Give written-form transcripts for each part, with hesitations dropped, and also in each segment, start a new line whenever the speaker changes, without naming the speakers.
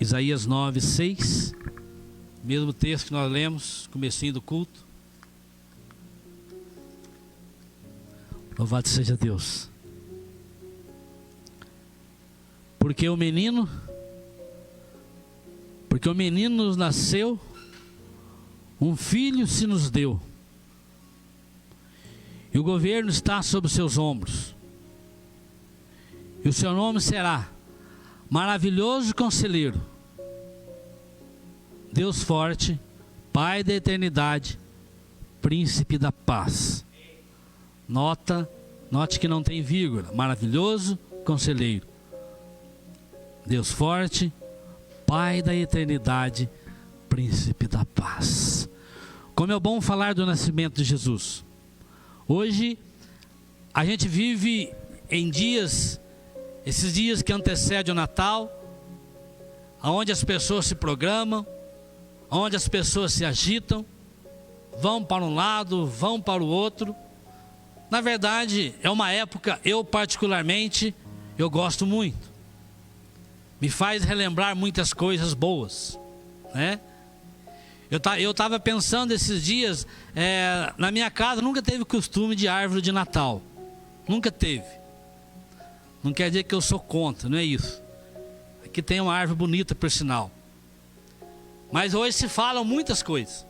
Isaías 9, 6. Mesmo texto que nós lemos, comecinho do culto. Louvado seja Deus. Porque o menino nos nasceu, um filho se nos deu, e o governo está sobre os seus ombros, e o seu nome será Maravilhoso Conselheiro, Deus Forte, Pai da Eternidade, Príncipe da Paz. Note que não tem vírgula. Maravilhoso Conselheiro, Deus Forte, Pai da Eternidade, Príncipe da Paz. Como é bom falar do nascimento de Jesus. Hoje a gente vive em esses dias que antecedem o Natal, onde as pessoas se programam, onde as pessoas se agitam, vão para um lado, vão para o outro. Na verdade, é uma época, eu particularmente, eu gosto muito. Me faz relembrar muitas coisas boas, né? Eu estava pensando esses dias, na minha casa nunca teve costume de árvore de Natal. Nunca teve. Não quer dizer que eu sou contra, não é isso. Aqui tem uma árvore bonita, por sinal. Mas hoje se falam muitas coisas.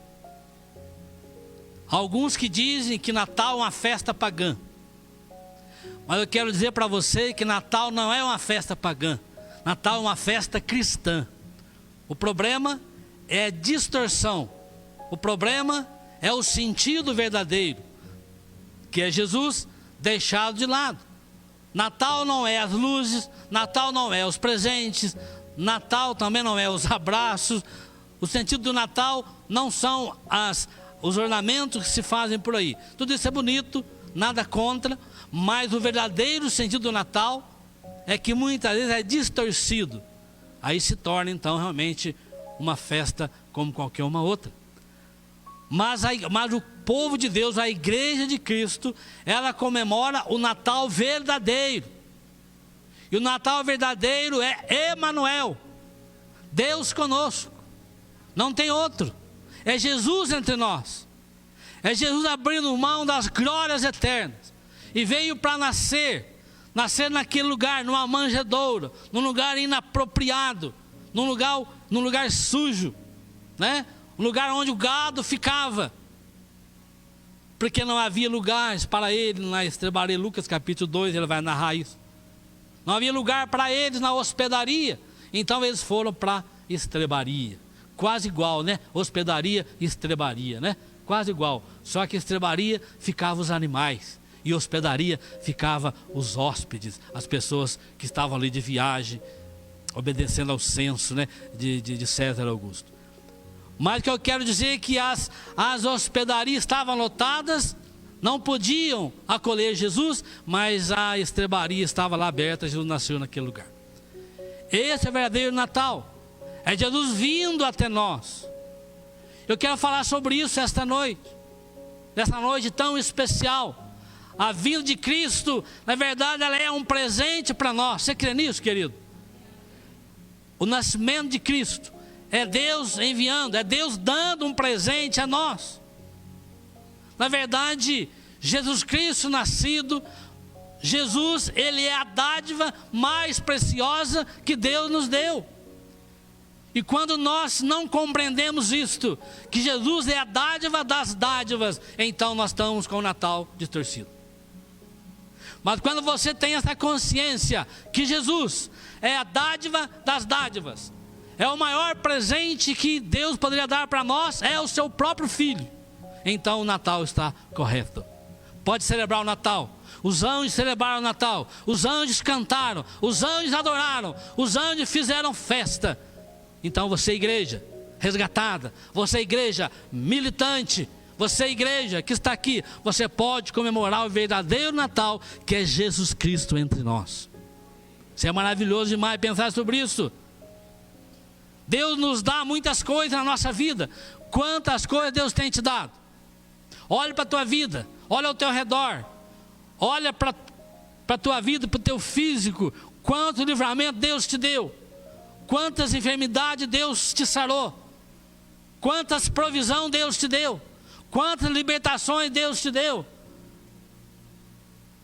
Alguns que dizem que Natal é uma festa pagã. Mas eu quero dizer para você que Natal não é uma festa pagã. Natal é uma festa cristã. O problema é distorção. O problema é o sentido verdadeiro, que é Jesus deixado de lado. Natal não é as luzes, Natal não é os presentes, Natal também não é os abraços. O sentido do Natal não são os ornamentos que se fazem por aí. Tudo isso é bonito, nada contra, mas o verdadeiro sentido do Natal é que muitas vezes é distorcido. Aí se torna então realmente uma festa como qualquer uma outra. Mas o povo de Deus, a igreja de Cristo, ela comemora o Natal verdadeiro. E o Natal verdadeiro é Emanuel, Deus conosco. Não tem outro. É Jesus entre nós. É Jesus abrindo mão das glórias eternas. E veio para nascer naquele lugar, numa manjedoura, num lugar inapropriado, num lugar sujo, né? Um lugar onde o gado ficava, porque não havia lugares para ele na estrebaria. Lucas capítulo 2, ele vai narrar isso. Não havia lugar para eles na hospedaria, então eles foram para a estrebaria. Quase igual, né? Hospedaria e estrebaria, né? Quase igual, só que estrebaria ficava os animais e hospedaria ficava os hóspedes, as pessoas que estavam ali de viagem, obedecendo ao censo, né, de César Augusto. Mas o que eu quero dizer é que as hospedarias estavam lotadas, não podiam acolher Jesus, mas a estrebaria estava lá aberta, Jesus nasceu naquele lugar. Esse é o verdadeiro Natal, é Jesus vindo até nós. Eu quero falar sobre isso esta noite, nessa noite tão especial. A vinda de Cristo, na verdade, ela é um presente para nós. Você crê nisso, querido? O nascimento de Cristo é Deus enviando, é Deus dando um presente a nós. Na verdade, Jesus Cristo nascido, Jesus, ele é a dádiva mais preciosa que Deus nos deu. E quando nós não compreendemos isto, que Jesus é a dádiva das dádivas, então nós estamos com o Natal distorcido. Mas quando você tem essa consciência que Jesus é a dádiva das dádivas, é o maior presente que Deus poderia dar para nós, é o seu próprio Filho, então o Natal está correto. Pode celebrar o Natal. Os anjos celebraram o Natal, os anjos cantaram, os anjos adoraram, os anjos fizeram festa. Então você, igreja resgatada, você, igreja militante, você, igreja que está aqui, você pode comemorar o verdadeiro Natal, que é Jesus Cristo entre nós. Isso é maravilhoso demais pensar sobre isso. Deus nos dá muitas coisas na nossa vida. Quantas coisas Deus tem te dado? Olha para a tua vida, olha ao teu redor, olha para a tua vida, para o teu físico. Quanto livramento Deus te deu. Quantas enfermidades Deus te sarou? Quantas provisão Deus te deu? Quantas libertações Deus te deu?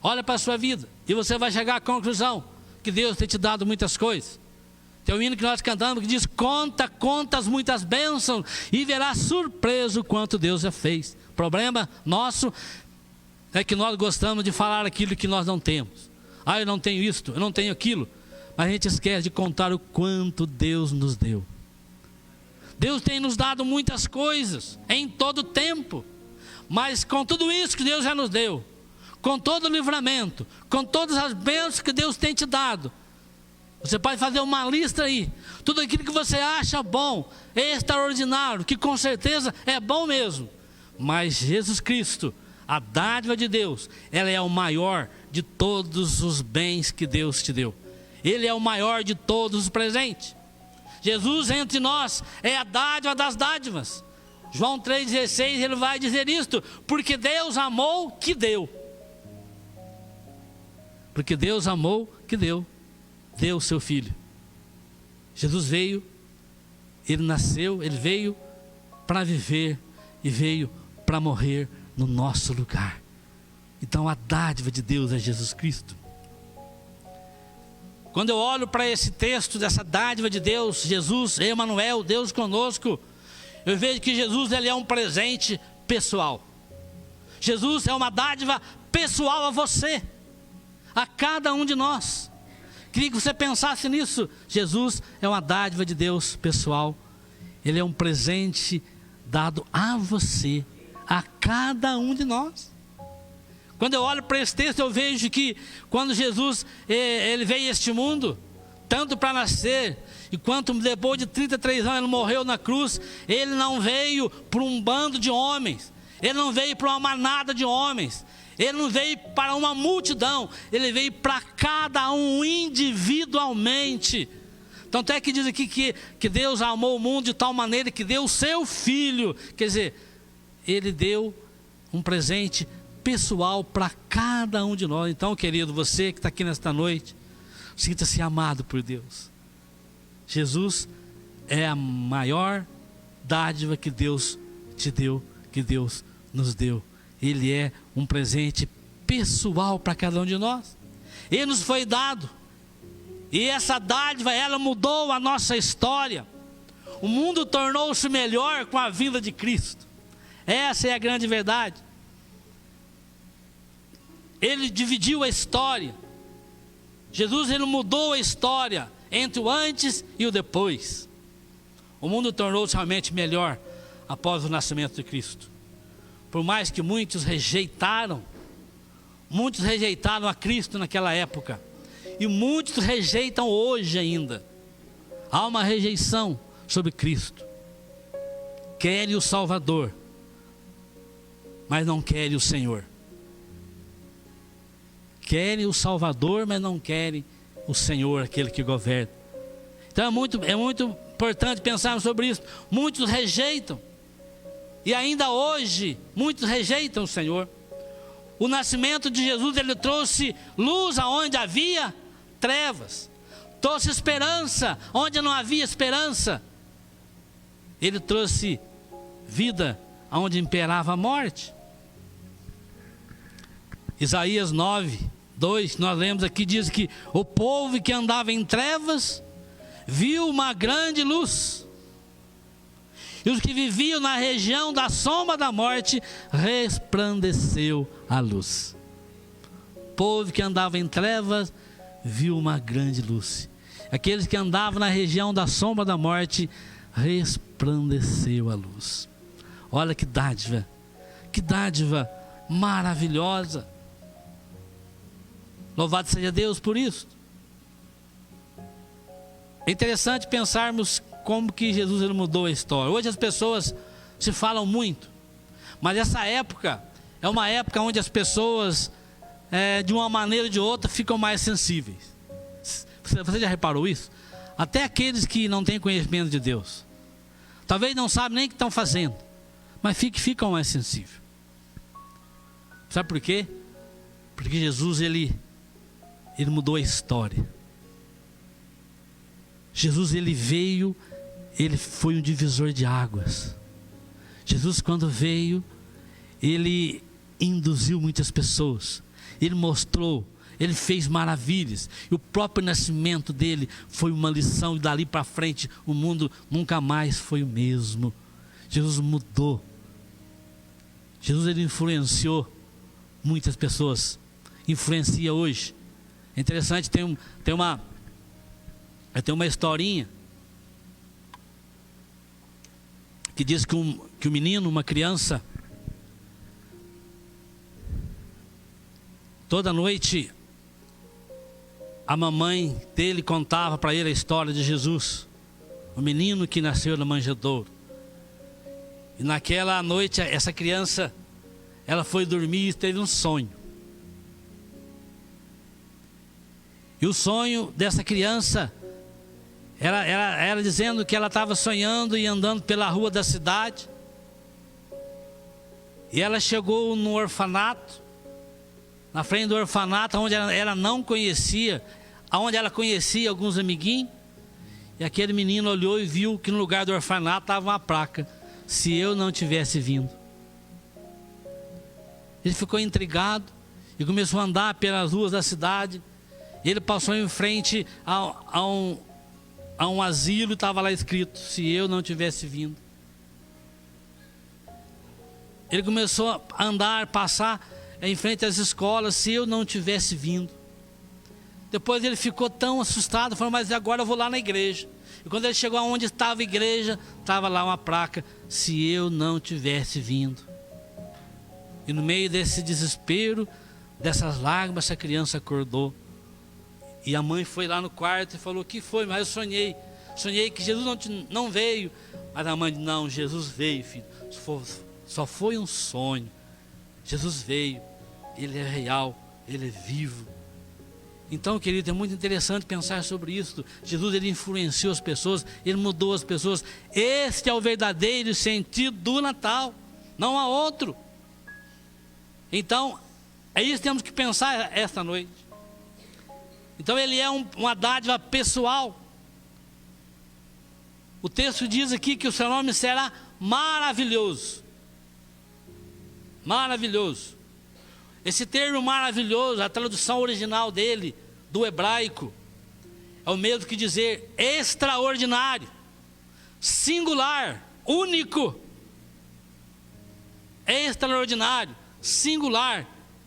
Olha para a sua vida e você vai chegar à conclusão que Deus tem te dado muitas coisas. Tem um hino que nós cantamos que diz: conta as muitas bênçãos e verá surpreso quanto Deus já fez. O problema nosso é que nós gostamos de falar aquilo que nós não temos. Eu não tenho isto, eu não tenho aquilo. Mas a gente esquece de contar o quanto Deus nos deu. Deus tem nos dado muitas coisas em todo tempo. Mas com tudo isso que Deus já nos deu, com todo o livramento, com todas as bênçãos que Deus tem te dado, você pode fazer uma lista aí. Tudo aquilo que você acha bom, extraordinário, que com certeza é bom mesmo. Mas Jesus Cristo, a dádiva de Deus, ela é o maior de todos os bens que Deus te deu. Ele é o maior de todos os presentes. Jesus entre nós é a dádiva das dádivas. João 3,16, ele vai dizer isto: porque Deus amou, que deu. Porque Deus amou, que deu. Deu o seu Filho. Jesus veio, ele nasceu, ele veio para viver e veio para morrer no nosso lugar. Então a dádiva de Deus é Jesus Cristo. Quando eu olho para esse texto dessa dádiva de Deus, Jesus, Emanuel, Deus conosco, eu vejo que Jesus, ele é um presente pessoal. Jesus é uma dádiva pessoal a você, a cada um de nós. Queria que você pensasse nisso. Jesus é uma dádiva de Deus pessoal. Ele é um presente dado a você, a cada um de nós. Quando eu olho para esse texto, eu vejo que quando Jesus ele veio a este mundo, tanto para nascer, e quanto depois de 33 anos ele morreu na cruz, ele não veio para um bando de homens, ele não veio para uma manada de homens, ele não veio para uma multidão, ele veio para cada um individualmente. Tanto é que diz aqui que Deus amou o mundo de tal maneira que deu o seu Filho. Quer dizer, ele deu um presente pessoal para cada um de nós. Então, querido, você que está aqui nesta noite, sinta-se amado por Deus. Jesus é a maior dádiva que Deus te deu, que Deus nos deu. Ele é um presente pessoal para cada um de nós. Ele nos foi dado. E essa dádiva, ela mudou a nossa história. O mundo tornou-se melhor com a vinda de Cristo. Essa é a grande verdade. Ele dividiu a história. Jesus, ele mudou a história entre o antes e o depois. O mundo tornou-se realmente melhor após o nascimento de Cristo. Por mais que muitos rejeitaram a Cristo naquela época, e muitos rejeitam hoje ainda. Há uma rejeição sobre Cristo. Querem o Salvador, mas não querem o Senhor. Querem o Salvador, mas não querem o Senhor, aquele que governa. Então é muito importante pensarmos sobre isso. Muitos rejeitam, e ainda hoje muitos rejeitam o Senhor. O nascimento de Jesus, ele trouxe luz aonde havia trevas, trouxe esperança onde não havia esperança. Ele trouxe vida aonde imperava a morte. Isaías 9:2, nós lemos aqui, diz que o povo que andava em trevas viu uma grande luz, e os que viviam na região da sombra da morte resplandeceu a luz. O povo que andava em trevas viu uma grande luz. Aqueles que andavam na região da sombra da morte resplandeceu a luz. Olha que dádiva maravilhosa. Louvado seja Deus por isso. É interessante pensarmos como que Jesus, ele mudou a história. Hoje as pessoas se falam muito, mas essa época é uma época onde as pessoas, de uma maneira ou de outra, ficam mais sensíveis. Você já reparou isso? Até aqueles que não têm conhecimento de Deus, talvez não sabem nem o que estão fazendo, mas ficam mais sensíveis. Sabe por quê? Porque Jesus, ele mudou a história. Jesus, ele veio, ele foi um divisor de águas. Jesus, quando veio, ele induziu muitas pessoas, ele mostrou, ele fez maravilhas, e o próprio nascimento dele foi uma lição, e dali para frente o mundo nunca mais foi o mesmo. Jesus mudou. Jesus, ele influenciou muitas pessoas, influencia hoje. É interessante, tem uma historinha que diz que um menino, uma criança, toda noite a mamãe dele contava para ele a história de Jesus, o menino que nasceu na manjedoura. E naquela noite essa criança, ela foi dormir e teve um sonho. E o sonho dessa criança era dizendo que ela estava sonhando e andando pela rua da cidade. E ela chegou no orfanato, na frente do orfanato, onde ela não conhecia, onde ela conhecia alguns amiguinhos. E aquele menino olhou e viu que no lugar do orfanato estava uma placa: se eu não tivesse vindo. Ele ficou intrigado e começou a andar pelas ruas da cidade. Ele passou em frente a um asilo e estava lá escrito: se eu não tivesse vindo. Ele começou a andar, passar em frente às escolas: se eu não tivesse vindo. Depois ele ficou tão assustado, falou: mas agora eu vou lá na igreja. E quando ele chegou aonde estava a igreja, estava lá uma placa: se eu não tivesse vindo. E no meio desse desespero, dessas lágrimas, essa criança acordou. E a mãe foi lá no quarto e falou: o que foi? Mas eu sonhei que Jesus não veio. Mas a mãe disse: não, Jesus veio, filho. Só foi um sonho. Jesus veio, ele é real, ele é vivo. Então, querido, é muito interessante pensar sobre isso. Jesus, ele influenciou as pessoas, ele mudou as pessoas. Este é o verdadeiro sentido do Natal, não há outro. Então, é isso que temos que pensar esta noite. Então, ele é uma dádiva pessoal. O texto diz aqui que o seu nome será maravilhoso. Maravilhoso. Esse termo maravilhoso, a tradução original dele, do hebraico, é o mesmo que dizer extraordinário, singular, único. Extraordinário, singular,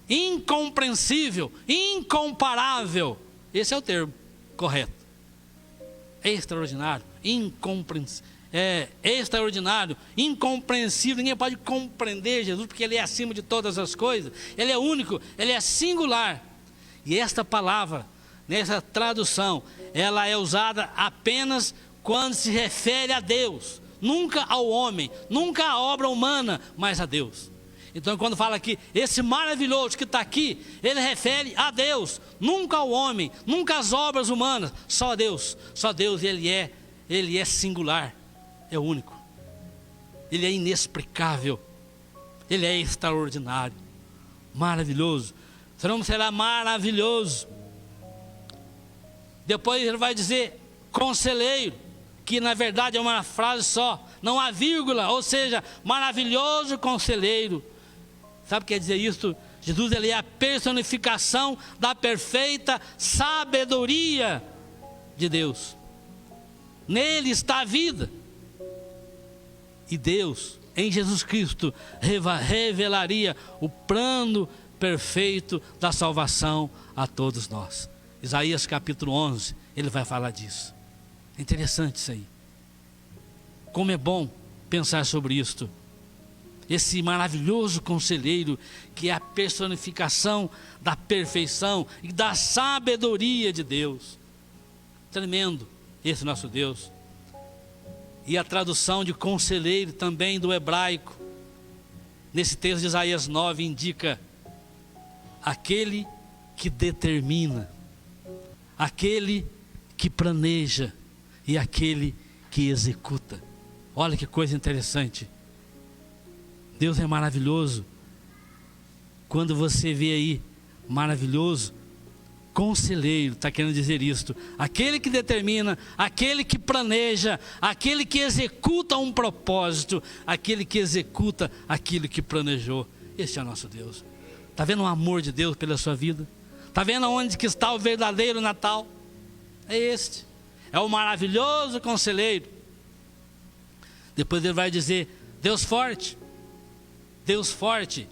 incompreensível, incomparável. Esse é o termo correto. Extraordinário, incompreensível. Extraordinário, incompreensível. Ninguém pode compreender Jesus, porque ele é acima de todas as coisas. Ele é único, ele é singular. E esta palavra, nessa tradução, ela é usada apenas quando se refere a Deus, nunca ao homem, nunca à obra humana, mas a Deus. Então, quando fala aqui, esse maravilhoso que está aqui, ele refere a Deus, nunca ao homem, nunca às obras humanas, só a Deus. Só Deus, ele é singular, é único, ele é inexplicável, ele é extraordinário, maravilhoso. Seu nome será maravilhoso. Depois ele vai dizer conselheiro, que na verdade é uma frase só, não há vírgula, ou seja, maravilhoso conselheiro. Sabe o que quer dizer isso? Jesus, ele é a personificação da perfeita sabedoria de Deus. Nele está a vida. E Deus, em Jesus Cristo, revelaria o plano perfeito da salvação a todos nós. Isaías capítulo 11, ele vai falar disso. É interessante isso aí. Como é bom pensar sobre isto. Esse maravilhoso conselheiro, que é a personificação da perfeição e da sabedoria de Deus. Tremendo esse nosso Deus. E a tradução de conselheiro também do hebraico, nesse texto de Isaías 9, indica aquele que determina, aquele que planeja e aquele que executa. Olha que coisa interessante. Deus é maravilhoso. Quando você vê aí maravilhoso, Conselheiro, está querendo dizer isto. Aquele que determina, aquele que planeja, aquele que executa um propósito, aquele que executa aquilo que planejou. Este é o nosso Deus. Está vendo o amor de Deus pela sua vida? Está vendo onde que está o verdadeiro Natal? É este. É o maravilhoso conselheiro. Depois ele vai dizer, Deus forte. Deus forte.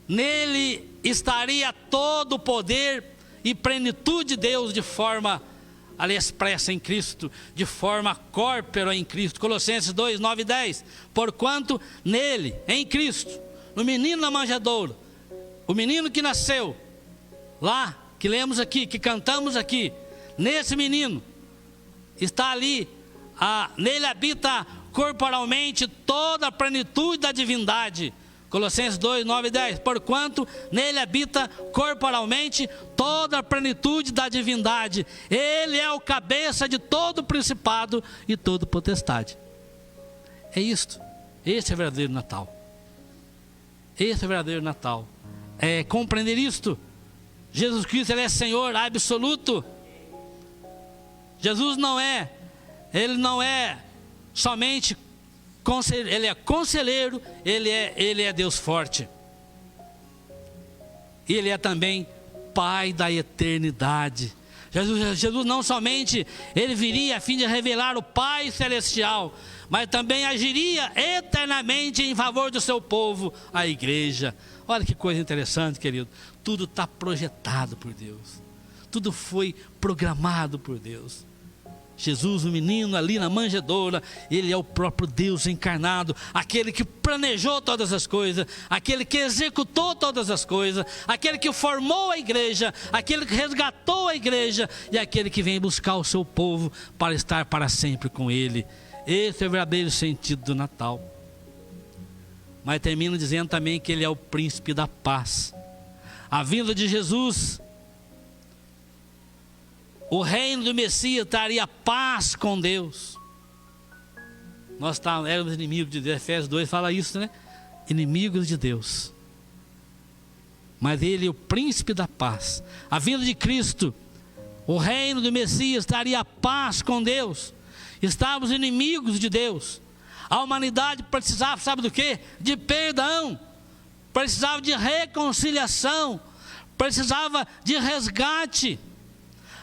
Nele estaria todo o poder e plenitude de Deus de forma ali expressa em Cristo, de forma corpórea em Cristo. Colossenses 2, 9 e 10. Porquanto nele, em Cristo, no menino na manjedoura, o menino que nasceu, lá, que lemos aqui, que cantamos aqui, nesse menino, está ali, nele habita corporalmente toda a plenitude da divindade. Colossenses 2, 9 e 10. Porquanto nele habita corporalmente toda a plenitude da divindade. Ele é o cabeça de todo principado e toda potestade. É isto. Esse é o verdadeiro Natal. Esse é o verdadeiro Natal. É compreender isto. Jesus Cristo, ele é Senhor absoluto. Jesus ele não é somente ele é conselheiro, ele é Deus forte. Ele é também Pai da eternidade. Jesus não somente ele viria a fim de revelar o Pai celestial, mas também agiria eternamente em favor do seu povo, a igreja. Olha que coisa interessante, querido. Tudo está projetado por Deus. Tudo foi programado por Deus. Jesus, o menino ali na manjedoura, ele é o próprio Deus encarnado, aquele que planejou todas as coisas, aquele que executou todas as coisas, aquele que formou a igreja, aquele que resgatou a igreja e aquele que vem buscar o seu povo para estar para sempre com ele. Esse é o verdadeiro sentido do Natal. Mas termina dizendo também que ele é o príncipe da paz. A vinda de Jesus, o reino do Messias traria paz com Deus. Nós éramos inimigos de Deus. Efésios 2 fala isso, né? Inimigos de Deus. Mas ele é o príncipe da paz. A vinda de Cristo, o reino do Messias traria paz com Deus. Estávamos inimigos de Deus. A humanidade precisava, sabe do quê? De perdão. Precisava de reconciliação. Precisava de resgate.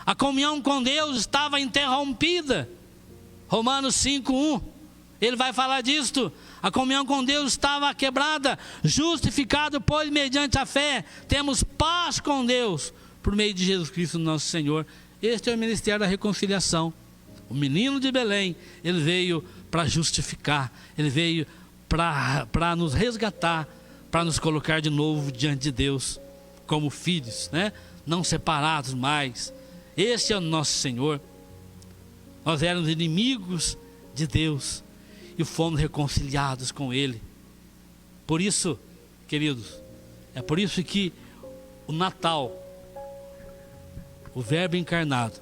A comunhão com Deus estava interrompida. Romanos 5:1. Ele vai falar disto. A comunhão com Deus estava quebrada. Justificado, pois, mediante a fé, temos paz com Deus, por meio de Jesus Cristo, nosso Senhor. Este é o ministério da reconciliação. O menino de Belém, ele veio para justificar. Ele veio para nos resgatar, para nos colocar de novo diante de Deus, como filhos, né? Não separados mais. Esse é o nosso Senhor. Nós éramos inimigos de Deus e fomos reconciliados com Ele. Por isso, queridos, é por isso que o Natal, o Verbo encarnado,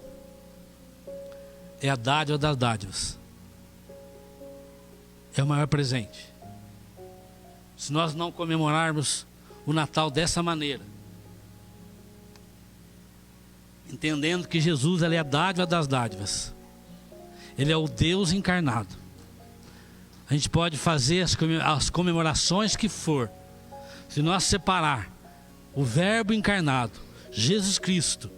é a dádiva das dádivas. É o maior presente. Se nós não comemorarmos o Natal dessa maneira, entendendo que Jesus, ele é a dádiva das dádivas, ele é o Deus encarnado, a gente pode fazer as comemorações que for. Se nós separar o Verbo encarnado, Jesus Cristo,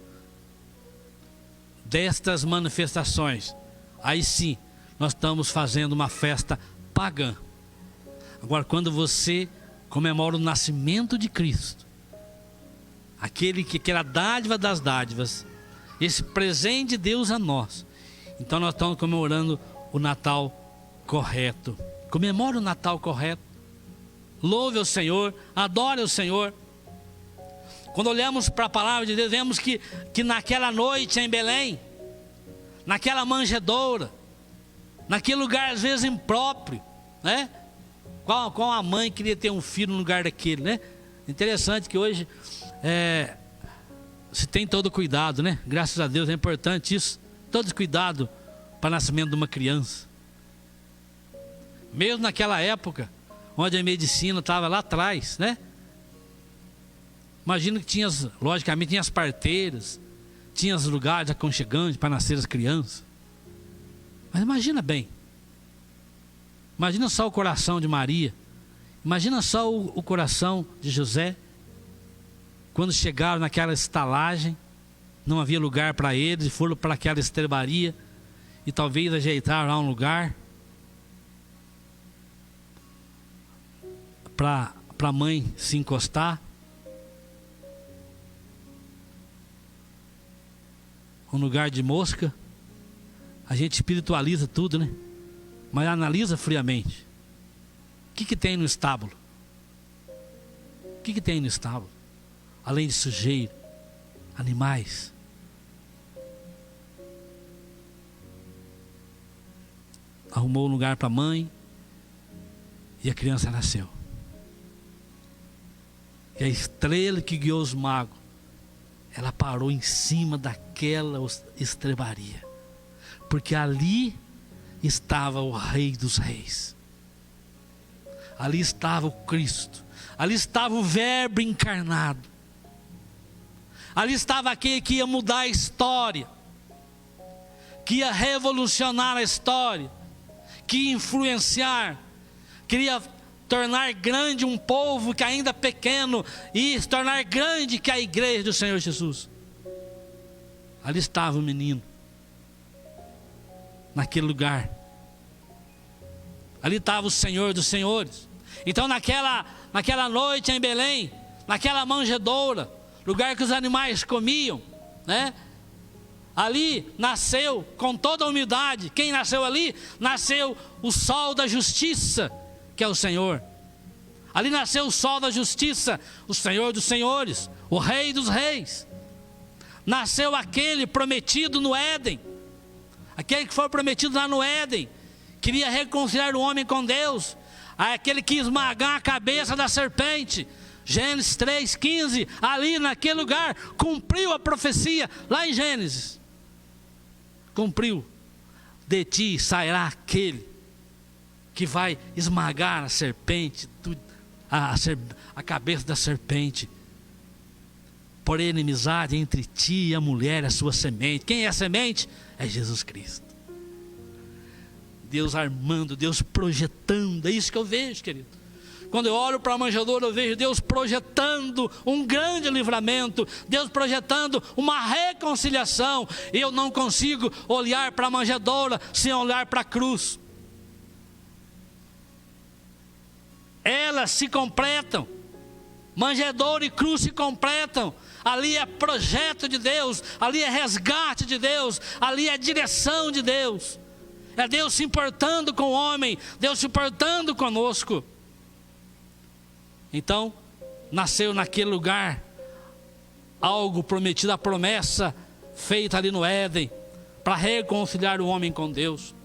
destas manifestações, aí sim nós estamos fazendo uma festa pagã. Agora, quando você comemora o nascimento de Cristo, aquele que quer a dádiva das dádivas, esse presente de Deus a nós, então nós estamos comemorando o Natal correto. Comemore o Natal correto. Louve o Senhor, adore o Senhor. Quando olhamos para a palavra de Deus, vemos que naquela noite em Belém, naquela manjedoura, naquele lugar às vezes impróprio, né? Qual a mãe queria ter um filho no lugar daquele, né? Interessante que hoje se tem todo cuidado, né? Graças a Deus, é importante isso. Todo cuidado para o nascimento de uma criança. Mesmo naquela época, onde a medicina estava lá atrás, né? Imagina que tinha, logicamente, tinha as parteiras, tinha os lugares aconchegantes para nascer as crianças. Mas imagina bem. Imagina só o coração de Maria. Imagina só o coração de José. Quando chegaram naquela estalagem, não havia lugar para eles, e foram para aquela estrebaria, e talvez ajeitaram lá um lugar para a mãe se encostar. Um lugar de mosca. A gente espiritualiza tudo, né? Mas analisa friamente. O que tem no estábulo? O que tem no estábulo? Além de sujeira, animais. Arrumou um lugar para a mãe e a criança nasceu. E a estrela que guiou os magos, ela parou em cima daquela estrebaria, porque ali estava o Rei dos Reis, ali estava o Cristo, ali estava o Verbo encarnado, ali estava aquele que ia mudar a história, que ia revolucionar a história, que ia influenciar, queria tornar grande um povo que ainda é pequeno e se tornar grande que a igreja do Senhor Jesus. Ali estava o menino, naquele lugar. Ali estava o Senhor dos Senhores. Então naquela noite em Belém, naquela manjedoura, lugar que os animais comiam, né? Ali nasceu com toda a humildade. Quem nasceu ali? Nasceu o sol da justiça, que é o Senhor. Ali nasceu o sol da justiça, o Senhor dos Senhores, o Rei dos Reis. Nasceu aquele prometido no Éden, aquele que foi prometido lá no Éden, queria reconciliar o homem com Deus, aquele que ia esmagar a cabeça da serpente. Gênesis 3,15, ali naquele lugar, cumpriu a profecia, lá em Gênesis. Cumpriu. De ti sairá aquele que vai esmagar a serpente, a cabeça da serpente. Por inimizade entre ti e a mulher, a sua semente. Quem é a semente? É Jesus Cristo. Deus armando, Deus projetando. É isso que eu vejo, querido. Quando eu olho para a manjedoura, eu vejo Deus projetando um grande livramento, Deus projetando uma reconciliação. E eu não consigo olhar para a manjedoura sem olhar para a cruz. Elas se completam. Manjedoura e cruz se completam. Ali é projeto de Deus, ali é resgate de Deus, ali é direção de Deus. É Deus se importando com o homem, Deus se importando conosco. Então, nasceu naquele lugar algo prometido, a promessa feita ali no Éden, para reconciliar o homem com Deus.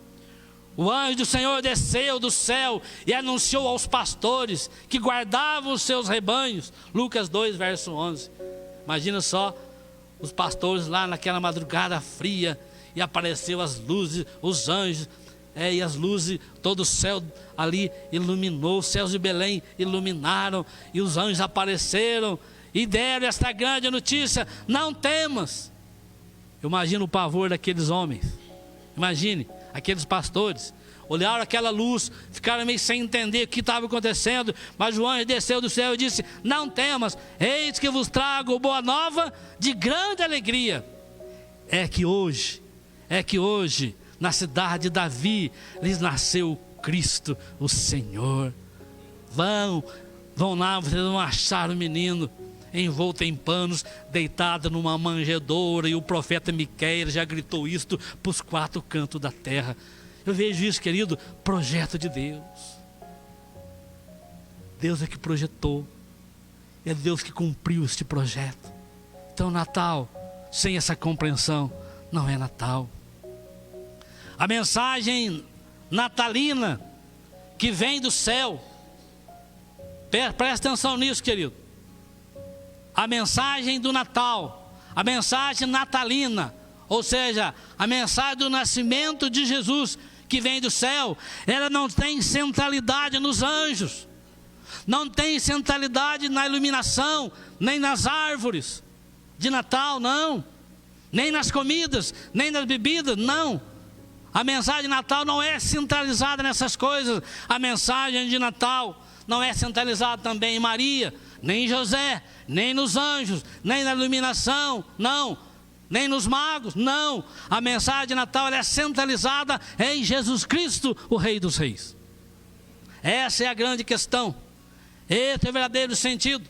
O anjo do Senhor desceu do céu e anunciou aos pastores que guardavam os seus rebanhos. Lucas 2, verso 11. Imagina só, os pastores lá naquela madrugada fria, e apareceu as luzes, os anjos, e as luzes, todo o céu ali iluminou, os céus de Belém iluminaram, e os anjos apareceram e deram esta grande notícia: não temas. Eu imagino o pavor daqueles homens. Imagine, aqueles pastores olharam aquela luz, ficaram meio sem entender o que estava acontecendo, mas o anjo desceu do céu e disse: não temas, eis que vos trago boa nova de grande alegria. É que hoje, na cidade de Davi, lhes nasceu o Cristo, o Senhor. Vão lá, vocês vão achar o menino envolto em panos, deitado numa manjedoura, e o profeta Miqueias já gritou isto para os 4 cantos da terra. Eu vejo isso, querido, projeto de Deus. Deus é que projetou, é Deus que cumpriu este projeto. Então Natal, sem essa compreensão, não é Natal. A mensagem natalina que vem do céu, presta atenção nisso, querido. A mensagem do Natal, a mensagem natalina, ou seja, a mensagem do nascimento de Jesus que vem do céu, ela não tem centralidade nos anjos, Não tem centralidade na iluminação, nem nas árvores de Natal, não. Nem nas comidas, nem nas bebidas, não. A mensagem de Natal não é centralizada nessas coisas. A mensagem de Natal não é centralizada também em Maria, nem em José, nem nos anjos, nem na iluminação, não. Nem nos magos, não. A mensagem de Natal ela é centralizada em Jesus Cristo, o Rei dos Reis. Essa é a grande questão. Esse é o verdadeiro sentido.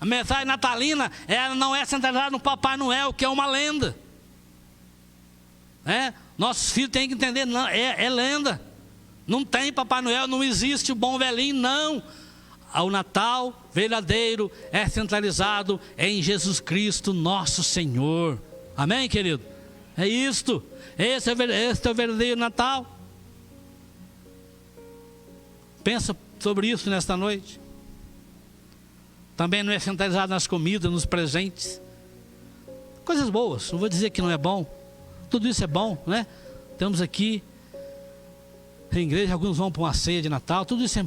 A mensagem natalina ela não é centralizada no Papai Noel, que é uma lenda. Nossos filhos têm que entender, não, é lenda. Não tem Papai Noel, não existe o bom velhinho, não. O Natal verdadeiro é centralizado em Jesus Cristo, nosso Senhor. Amém, querido? É isto. Esse é o verdadeiro Natal. Pensa sobre isso nesta noite. Também não é centralizado nas comidas, nos presentes. Coisas boas, não vou dizer que não é bom. Tudo isso é bom, né? Estamos aqui em igreja, alguns vão para uma ceia de Natal. Tudo isso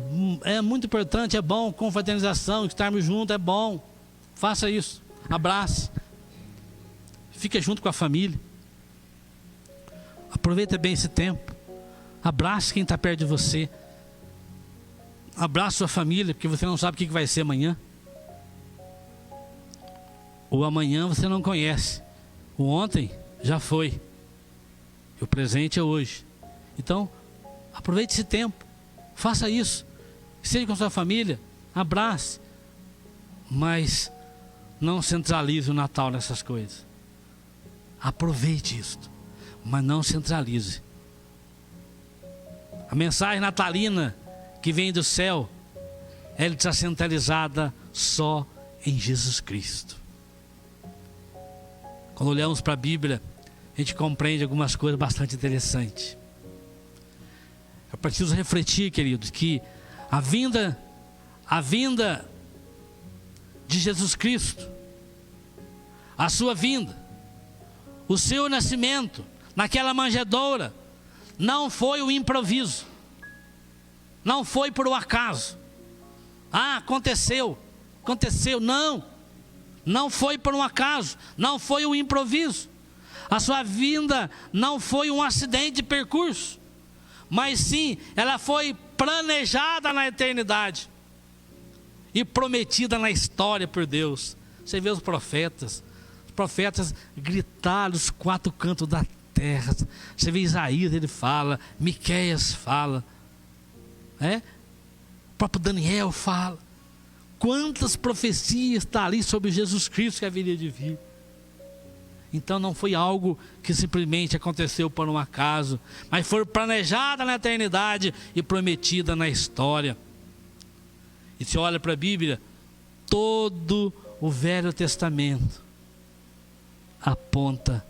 é muito importante, é bom. Confraternização, estarmos juntos é bom. Faça isso, abrace. Fique junto com a família. Aproveita bem esse tempo. Abrace quem está perto de você. Abrace sua família, porque você não sabe o que vai ser amanhã. O amanhã você não conhece. O ontem já foi. E o presente é hoje. Então, aproveite esse tempo. Faça isso. Seja com sua família. Abrace. Mas não centralize o Natal nessas coisas. Aproveite isto. Mas não centralize. A mensagem natalina que vem do céu, ela está centralizada só em Jesus Cristo. Quando olhamos para a Bíblia, a gente compreende algumas coisas bastante interessantes. É preciso refletir, queridos, que a vinda de Jesus Cristo, a sua vinda, o seu nascimento naquela manjedoura, não foi um improviso, não foi por um acaso. Aconteceu, não foi por um acaso, não foi um improviso. A sua vinda não foi um acidente de percurso, mas sim, ela foi planejada na eternidade e prometida na história por Deus. Você vê os profetas gritaram os quatro cantos da terra. Você vê Isaías, ele fala, Miqueias fala, o próprio Daniel fala. Quantas profecias está ali sobre Jesus Cristo que haveria de vir. Então não foi algo que simplesmente aconteceu por um acaso, mas foi planejada na eternidade e prometida na história. E se olha para a Bíblia, todo o Velho Testamento aponta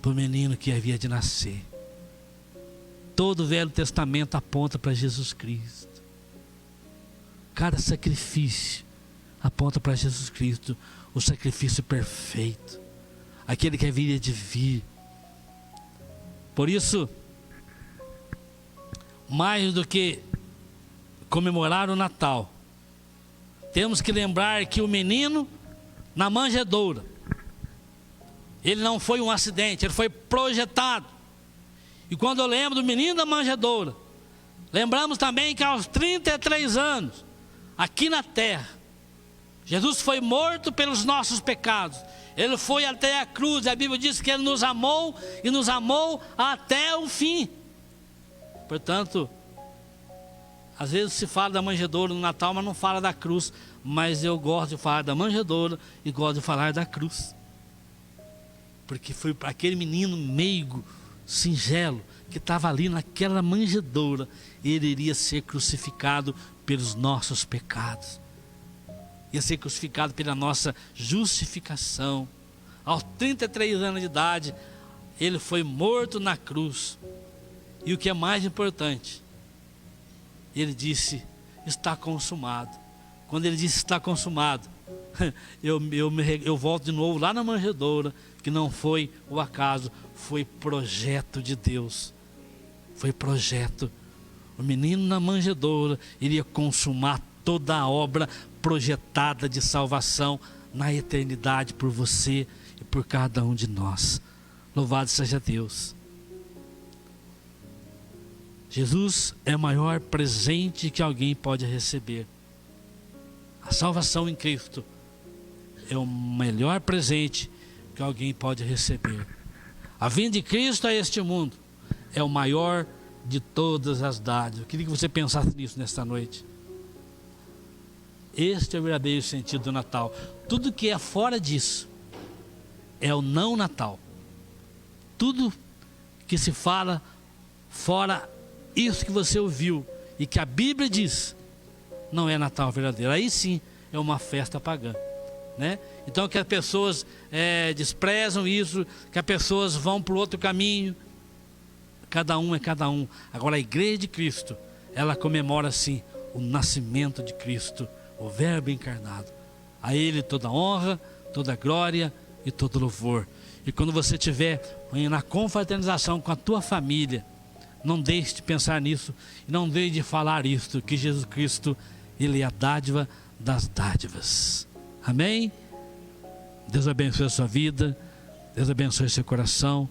para o menino que havia de nascer. Todo o Velho Testamento aponta para Jesus Cristo. Cada sacrifício aponta para Jesus Cristo, o sacrifício perfeito, aquele que haveria de vir. Por isso, mais do que comemorar o Natal, temos que lembrar que o menino na manjedoura, ele não foi um acidente, ele foi projetado. E quando eu lembro do menino da manjedoura, lembramos também que aos 33 anos, aqui na terra, Jesus foi morto pelos nossos pecados. Ele foi até a cruz. A Bíblia diz que Ele nos amou e nos amou até o fim. Portanto, às vezes se fala da manjedoura no Natal, mas não fala da cruz. Mas eu gosto de falar da manjedoura e gosto de falar da cruz. Porque foi aquele menino meigo, singelo, que estava ali naquela manjedoura. Ele iria ser crucificado pelos nossos pecados. Ia ser crucificado pela nossa justificação. Aos 33 anos de idade, ele foi morto na cruz. E o que é mais importante, ele disse, está consumado. Quando ele disse está consumado, eu volto de novo lá na manjedoura, que não foi o acaso, foi projeto de Deus. Foi projeto. O menino na manjedoura iria consumar toda a obra projetada de salvação na eternidade por você e por cada um de nós. Louvado seja Deus. Jesus é o maior presente que alguém pode receber. A salvação em Cristo é o melhor presente que alguém pode receber. A vinda de Cristo a este mundo é o maior de todas as dádivas. Eu queria que você pensasse nisso nesta noite. Este é o verdadeiro sentido do Natal. Tudo que é fora disso é o não Natal. Tudo que se fala fora isso que você ouviu e que a Bíblia diz, não é Natal verdadeiro. Aí sim é uma festa pagã, né? Então que as pessoas desprezam isso, que as pessoas vão para o outro caminho. Cada um é cada um. Agora a igreja de Cristo, ela comemora sim o nascimento de Cristo, o Verbo encarnado. A Ele toda honra, toda glória e todo louvor. E quando você estiver na confraternização com a tua família, não deixe de pensar nisso, e não deixe de falar isso, que Jesus Cristo, Ele é a dádiva das dádivas. Amém? Deus abençoe a sua vida, Deus abençoe seu coração.